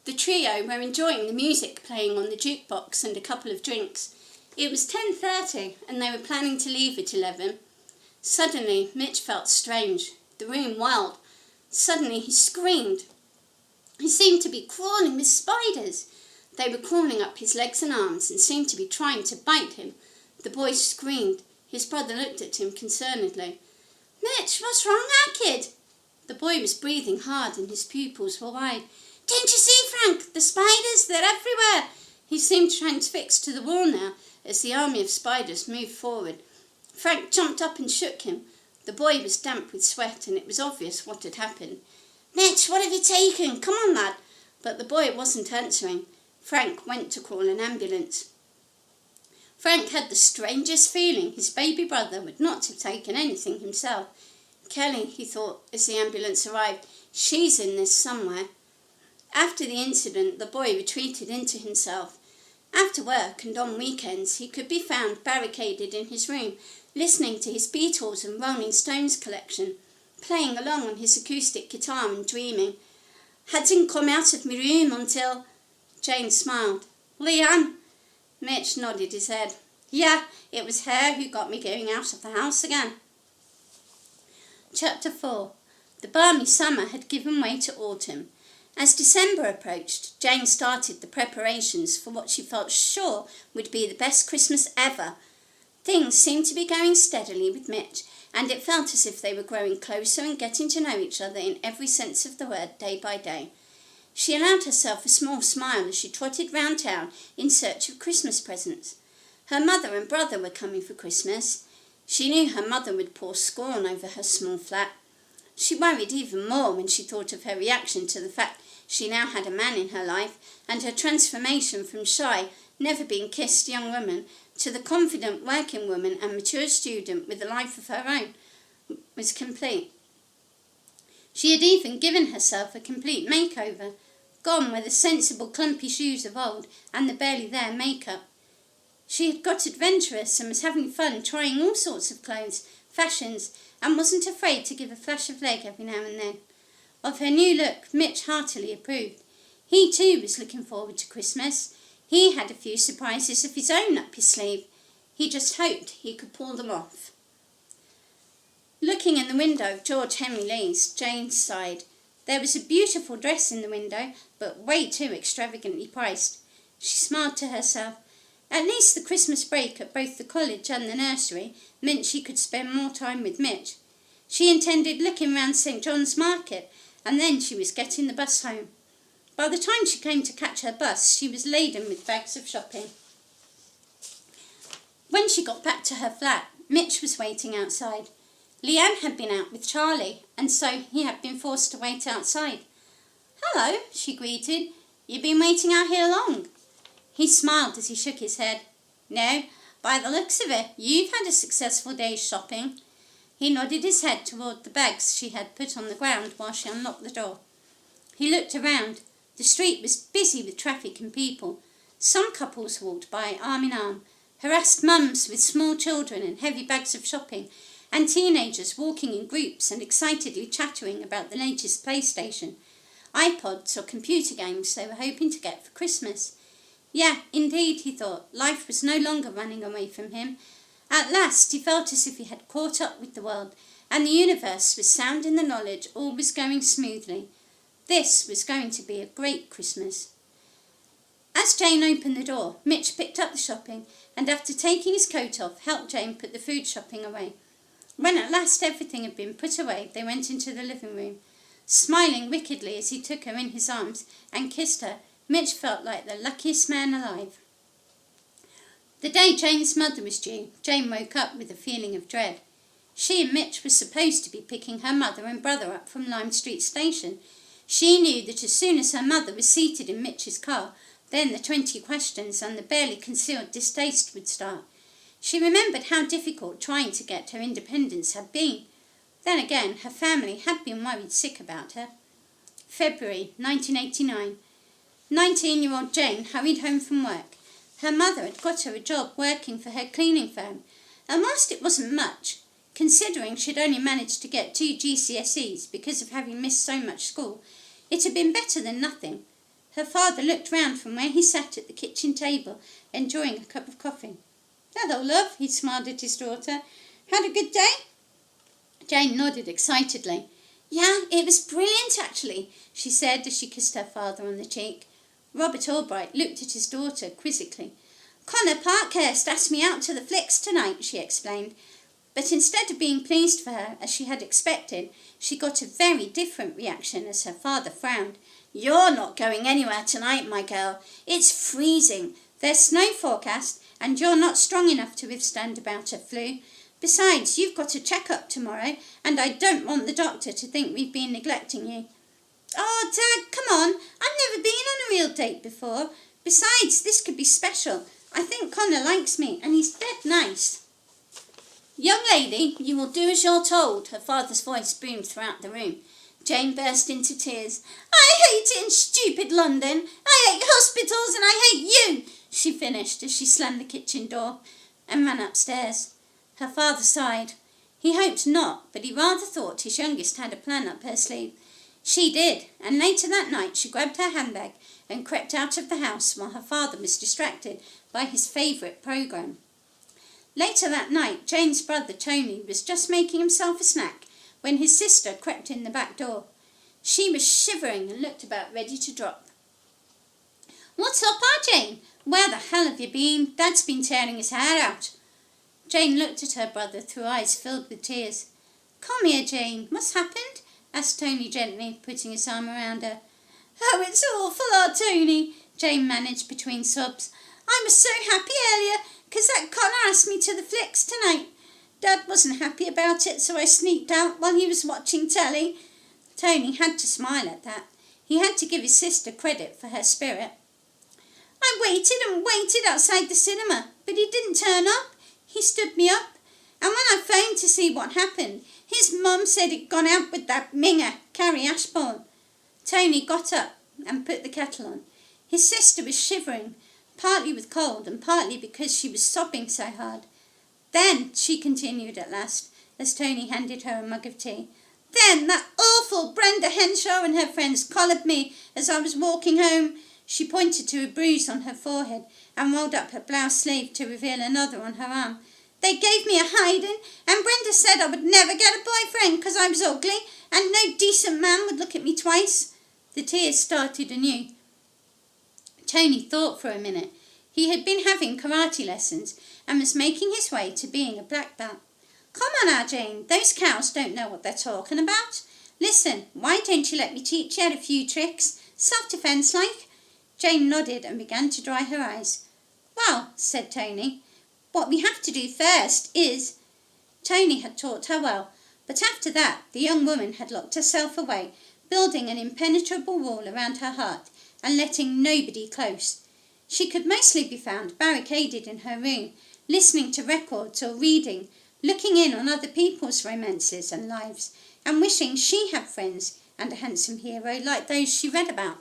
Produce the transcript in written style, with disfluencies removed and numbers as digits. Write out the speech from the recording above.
The trio were enjoying the music playing on the jukebox and a couple of drinks. It was 10:30 and they were planning to leave at 11. Suddenly, Mitch felt strange. The room whirled. Suddenly, he screamed. He seemed to be crawling with spiders. They were crawling up his legs and arms and seemed to be trying to bite him. The boy screamed. His brother looked at him concernedly. "Mitch, what's wrong now, kid?" The boy was breathing hard and his pupils were wide. "Don't you see, Frank? The spiders, they're everywhere." He seemed transfixed to the wall now as the army of spiders moved forward. Frank jumped up and shook him. The boy was damp with sweat and it was obvious what had happened. "Mitch, what have you taken? Come on, lad." But the boy wasn't answering. Frank went to call an ambulance. Frank had the strangest feeling his baby brother would not have taken anything himself. "Kelly," he thought as the ambulance arrived, "she's in this somewhere." After the incident, the boy retreated into himself. After work and on weekends, he could be found barricaded in his room, listening to his Beatles and Rolling Stones collection, playing along on his acoustic guitar and dreaming. "Hadn't come out of my room until—" Jane smiled. "Leanne?" Mitch nodded his head. "Yeah, it was her who got me going out of the house again." Chapter 4. The balmy summer had given way to autumn. As December approached, Jane started the preparations for what she felt sure would be the best Christmas ever. Things seemed to be going steadily with Mitch, and it felt as if they were growing closer and getting to know each other in every sense of the word day by day. She allowed herself a small smile as she trotted round town in search of Christmas presents. Her mother and brother were coming for Christmas. She knew her mother would pour scorn over her small flat. She worried even more when she thought of her reaction to the fact she now had a man in her life, and her transformation from shy, never-been-kissed young woman to the confident working woman and mature student with a life of her own was complete. She had even given herself a complete makeover. Gone were the sensible clumpy shoes of old and the barely there makeup. She had got adventurous and was having fun trying all sorts of clothes, fashions, and wasn't afraid to give a flash of leg every now and then. Of her new look, Mitch heartily approved. He too was looking forward to Christmas. He had a few surprises of his own up his sleeve. He just hoped he could pull them off. Looking in the window of George Henry Lee's, Jane sighed. There was a beautiful dress in the window, but way too extravagantly priced. She smiled to herself. At least the Christmas break at both the college and the nursery meant she could spend more time with Mitch. She intended looking round St. John's Market, and then she was getting the bus home. By the time she came to catch her bus, she was laden with bags of shopping. When she got back to her flat, Mitch was waiting outside. Leanne had been out with Charlie, and so he had been forced to wait outside. "Hello," she greeted. "You been waiting out here long?" He smiled as he shook his head. "No, by the looks of it, you've had a successful day's shopping." He nodded his head toward the bags she had put on the ground while she unlocked the door. He looked around. The street was busy with traffic and people. Some couples walked by arm in arm, harassed mums with small children and heavy bags of shopping, and teenagers walking in groups and excitedly chattering about the latest PlayStation, iPods or computer games they were hoping to get for Christmas. Yeah, indeed, he thought, life was no longer running away from him. At last he felt as if he had caught up with the world, and the universe was sound in the knowledge all was going smoothly. This was going to be a great Christmas. As Jane opened the door, Mitch picked up the shopping, and after taking his coat off, helped Jane put the food shopping away. When at last everything had been put away, they went into the living room. Smiling wickedly as he took her in his arms and kissed her, Mitch felt like the luckiest man alive. The day Jane's mother was due, Jane woke up with a feeling of dread. She and Mitch were supposed to be picking her mother and brother up from Lime Street Station. She knew that as soon as her mother was seated in Mitch's car, then the 20 questions and the barely concealed distaste would start. She remembered how difficult trying to get her independence had been. Then again, her family had been worried sick about her. February 1989. 19-year-old Jane hurried home from work. Her mother had got her a job working for her cleaning firm, and whilst it wasn't much, considering she'd only managed to get 2 GCSEs because of having missed so much school, it had been better than nothing. Her father looked round from where he sat at the kitchen table, enjoying a cup of coffee. "Hello, love," he smiled at his daughter. "Had a good day?" Jane nodded excitedly. "Yeah, it was brilliant, actually," she said as she kissed her father on the cheek. Robert Albright looked at his daughter quizzically. "Connor Parkhurst asked me out to the flicks tonight," she explained. But instead of being pleased for her, as she had expected, she got a very different reaction as her father frowned. "You're not going anywhere tonight, my girl. It's freezing. There's snow forecast, and you're not strong enough to withstand a bout of flu. Besides, you've got a check-up tomorrow, and I don't want the doctor to think we've been neglecting you." "Oh, Dad, come on. I've never been on a real date before. Besides, this could be special. I think Connor likes me, and he's dead nice." "Young lady, you will do as you're told," her father's voice boomed throughout the room. Jane burst into tears. "I hate it in stupid London. I hate hospitals and I hate you," she finished as she slammed the kitchen door and ran upstairs. Her father sighed. He hoped not, but he rather thought his youngest had a plan up her sleeve. She did, and later that night she grabbed her handbag and crept out of the house while her father was distracted by his favourite programme. Later that night, Jane's brother Tony was just making himself a snack when his sister crept in the back door. She was shivering and looked about ready to drop. "What's up, Jane? Where the hell have you been? Dad's been tearing his hair out." Jane looked at her brother through eyes filled with tears. "Come here, Jane. What's happened?" asked Tony gently, putting his arm around her. "Oh, it's awful, Tony," Jane managed between sobs. "I was so happy earlier, 'cause that Connor asked me to the flicks tonight. Dad wasn't happy about it, so I sneaked out while he was watching telly." Tony had to smile at that. He had to give his sister credit for her spirit. "I waited and waited outside the cinema, but he didn't turn up. He stood me up, and when I phoned to see what happened, his mum said he'd gone out with that minger, Carrie Ashbourne." Tony got up and put the kettle on. His sister was shivering, partly with cold and partly because she was sobbing so hard. "Then," she continued at last, as Tony handed her a mug of tea, "then that awful Brenda Henshaw and her friends collared me as I was walking home." She pointed to a bruise on her forehead and rolled up her blouse sleeve to reveal another on her arm. "They gave me a hiding, and Brenda said I would never get a boyfriend 'cause I was ugly, and no decent man would look at me twice." The tears started anew. Tony thought for a minute. He had been having karate lessons and was making his way to being a black belt. "Come on now, Jane, those cows don't know what they're talking about. Listen, why don't you let me teach you a few tricks, self-defence like?" Jane nodded and began to dry her eyes. "Well," said Tony, "what we have to do first is—" Tony had taught her well, but after that the young woman had locked herself away, building an impenetrable wall around her heart and letting nobody close. She could mostly be found barricaded in her room, listening to records or reading, looking in on other people's romances and lives, and wishing she had friends and a handsome hero like those she read about.